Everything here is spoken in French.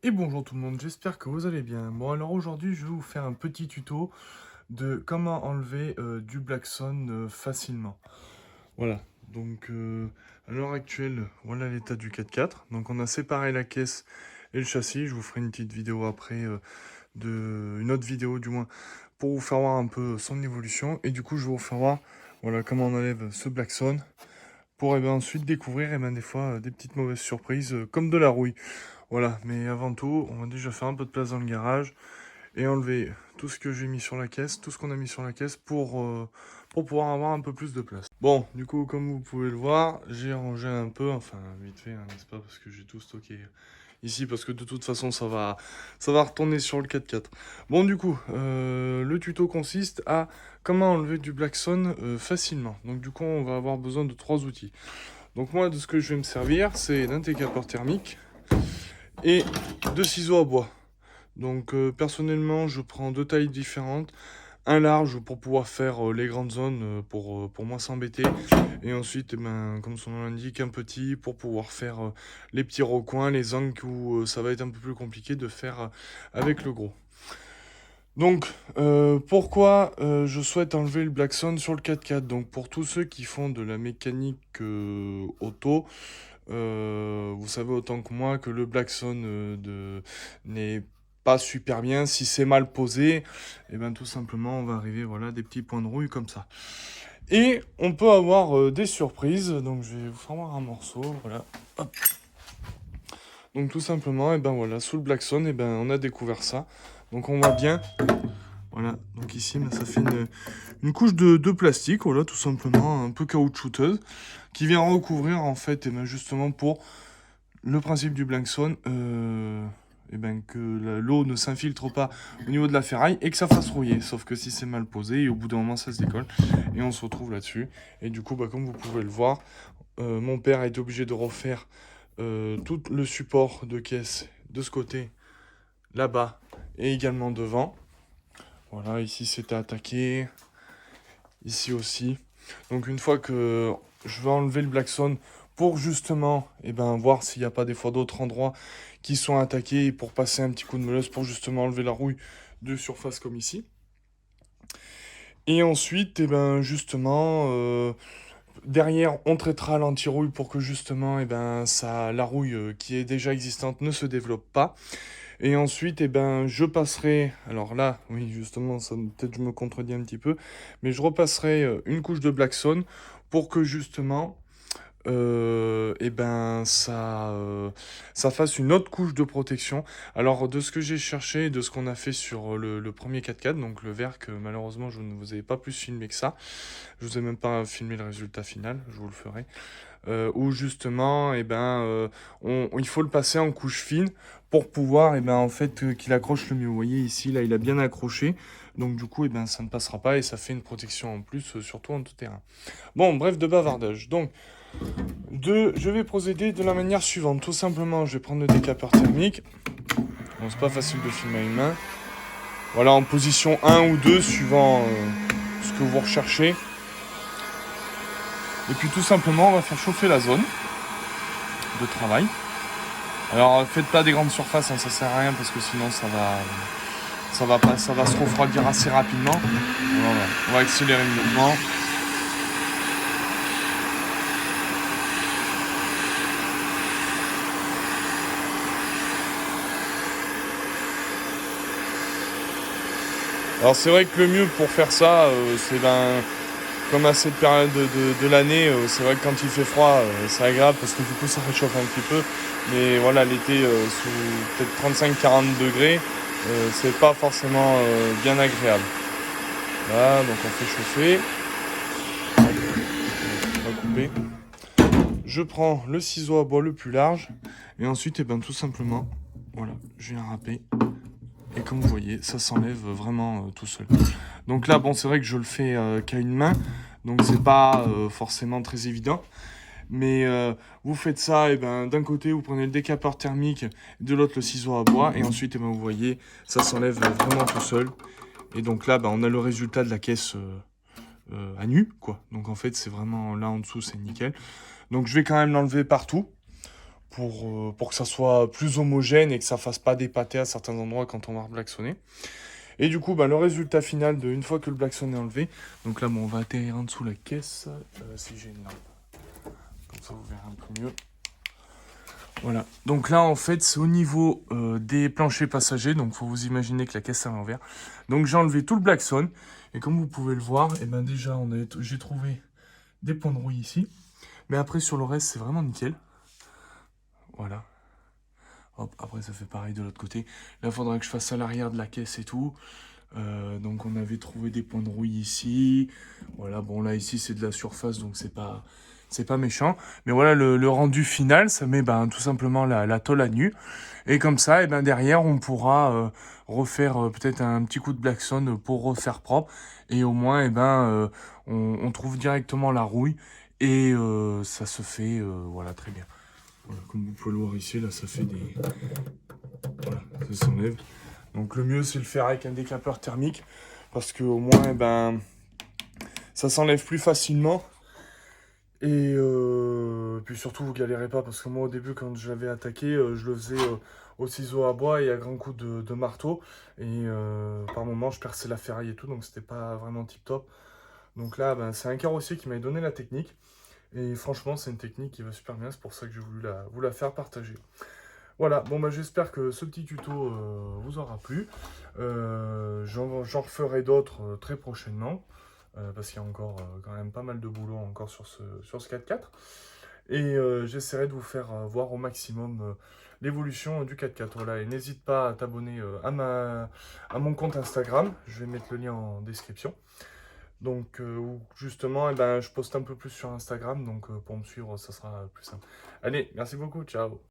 Et bonjour tout le monde, j'espère que vous allez bien. Bon alors aujourd'hui je vais vous faire un petit tuto de comment enlever du Blackson facilement. Voilà, donc à l'heure actuelle, voilà l'état du 4x4. Donc on a séparé la caisse et le châssis. Je vous ferai une petite vidéo après, une autre vidéo du moins, pour vous faire voir un peu son évolution. Et du coup je vais vous faire voir voilà, comment on enlève ce Blackson pour ensuite découvrir des fois des petites mauvaises surprises comme de la rouille. Voilà, mais avant tout, on va déjà faire un peu de place dans le garage et enlever tout ce que j'ai mis sur la caisse, tout ce qu'on a mis sur la caisse pour pouvoir avoir un peu plus de place. Bon, du coup, comme vous pouvez le voir, j'ai rangé un peu, enfin vite fait, hein, n'est-ce pas, parce que j'ai tout stocké ici, parce que de toute façon, ça va retourner sur le 4x4. Bon, du coup, le tuto consiste à comment enlever du Blackson facilement. Donc du coup, on va avoir besoin de 3 outils. Donc moi, de ce que je vais me servir, c'est d'un décapeur thermique et 2 ciseaux à bois. Donc personnellement, je prends 2 tailles différentes. Un large pour pouvoir faire les grandes zones pour moins s'embêter. Et ensuite, comme son nom l'indique, un petit pour pouvoir faire les petits recoins, les angles où ça va être un peu plus compliqué de faire avec le gros. Donc, pourquoi je souhaite enlever le Blackson sur le 4x4? Donc, pour tous ceux qui font de la mécanique auto, vous savez autant que moi que le Blackson n'est pas super bien. Si c'est mal posé, et ben tout simplement, on va arriver voilà, des petits points de rouille comme ça. Et on peut avoir des surprises. Donc, je vais vous faire voir un morceau. Voilà. Hop. Donc, tout simplement, et ben voilà, sous le Blackson, et ben on a découvert ça. Donc, on voit bien. Voilà, donc ici, ça fait une couche de plastique, voilà, tout simplement, un peu caoutchouteuse, qui vient recouvrir, en fait, et ben justement pour le principe du Blackson, et ben que l'eau ne s'infiltre pas au niveau de la ferraille et que ça fasse rouiller. Sauf que si c'est mal posé, et au bout d'un moment, ça se décolle, et on se retrouve là-dessus. Et du coup, bah, comme vous pouvez le voir, mon père a été obligé de refaire tout le support de caisse de ce côté, là-bas, et également devant. Voilà, ici c'était attaqué, ici aussi. Donc une fois que je vais enlever le Blackson pour justement voir s'il n'y a pas des fois d'autres endroits qui sont attaqués et pour passer un petit coup de meuleuse pour justement enlever la rouille de surface comme ici. Et ensuite, derrière, on traitera l'anti-rouille pour que justement la rouille qui est déjà existante ne se développe pas. Et ensuite, je passerai, alors là, oui, justement, ça peut-être je me contredis un petit peu, mais je repasserai une couche de Blackson pour que justement, ça fasse une autre couche de protection. Alors, de ce que j'ai cherché, de ce qu'on a fait sur le premier 4x4, donc le vert que malheureusement je ne vous ai pas plus filmé que ça, je vous ai même pas filmé le résultat final, je vous le ferai. Où justement, il faut le passer en couche fine pour pouvoir, qu'il accroche le mieux. Vous voyez ici, là, il a bien accroché. Donc du coup, ça ne passera pas et ça fait une protection en plus, surtout en tout terrain. Bon, bref, de bavardage. Donc, je vais procéder de la manière suivante. Tout simplement, je vais prendre le décapeur thermique. Bon, c'est pas facile de filmer à une main. Voilà, en position 1 ou 2, suivant ce que vous recherchez. Et puis tout simplement, on va faire chauffer la zone de travail. Alors faites pas des grandes surfaces, hein, ça sert à rien parce que sinon ça va se refroidir assez rapidement. Voilà, on va accélérer le mouvement. Alors c'est vrai que le mieux pour faire ça, comme à cette période de l'année, c'est vrai que quand il fait froid, c'est agréable parce que du coup ça réchauffe un petit peu. Mais voilà, l'été, sous peut-être 35-40 degrés, c'est pas forcément bien agréable. Là, donc on fait chauffer. On va couper. Je prends le ciseau à bois le plus large. Et ensuite, tout simplement, voilà, je viens râper. Et comme vous voyez, ça s'enlève vraiment tout seul. Donc là, bon, c'est vrai que je le fais qu'à une main. Donc c'est pas forcément très évident. Mais vous faites ça, d'un côté, vous prenez le décapeur thermique, de l'autre, le ciseau à bois. Et ensuite, vous voyez, ça s'enlève vraiment tout seul. Et donc là, on a le résultat de la caisse à nu, quoi. Donc en fait, c'est vraiment là en dessous, c'est nickel. Donc je vais quand même l'enlever partout pour que ça soit plus homogène et que ça fasse pas dépater à certains endroits quand on va reblacksonner. Et du coup, bah, le résultat final de une fois que le blackson est enlevé, donc là, bon, on va atterrir en dessous la caisse, si j'ai une lampe. Comme ça, vous verrez un peu mieux. Voilà, donc là en fait c'est au niveau des planchers passagers, donc faut vous imaginer que la caisse est à l'envers. Donc j'ai enlevé tout le blackson, et comme vous pouvez le voir, et ben déjà j'ai trouvé des points de rouille ici. Mais après sur le reste c'est vraiment nickel. Voilà. Hop, après ça fait pareil de l'autre côté. Là il faudra que je fasse à l'arrière de la caisse et tout. Donc on avait trouvé des points de rouille ici. Voilà, bon là ici c'est de la surface donc c'est pas méchant. Mais voilà le rendu final, ça met ben, tout simplement la tôle à nu. Et comme ça, et ben, derrière on pourra refaire peut-être un petit coup de blackson pour refaire propre. Et au moins et ben, on trouve directement la rouille. Et ça se fait voilà, très bien. Voilà, comme vous pouvez le voir ici, là ça fait des... Voilà, ça s'enlève. Donc le mieux c'est de le faire avec un décapeur thermique parce que au moins ben, ça s'enlève plus facilement et puis surtout vous galérez pas parce que moi au début quand je l'avais attaqué je le faisais au ciseau à bois et à grands coups de marteau et par moments je perçais la ferraille et tout donc c'était pas vraiment tip top. Donc là ben, c'est un carrossier qui m'a donné la technique et franchement c'est une technique qui va super bien, c'est pour ça que j'ai voulu vous la faire partager. Voilà, bon bah j'espère que ce petit tuto vous aura plu. J'en referai d'autres très prochainement, parce qu'il y a encore quand même pas mal de boulot encore sur ce 4x4. Et j'essaierai de vous faire voir au maximum l'évolution du 4x4. Voilà, et n'hésite pas à t'abonner à mon compte Instagram, je vais mettre le lien en description. Donc où justement, eh ben, je poste un peu plus sur Instagram, donc pour me suivre, ça sera plus simple. Allez, merci beaucoup, ciao!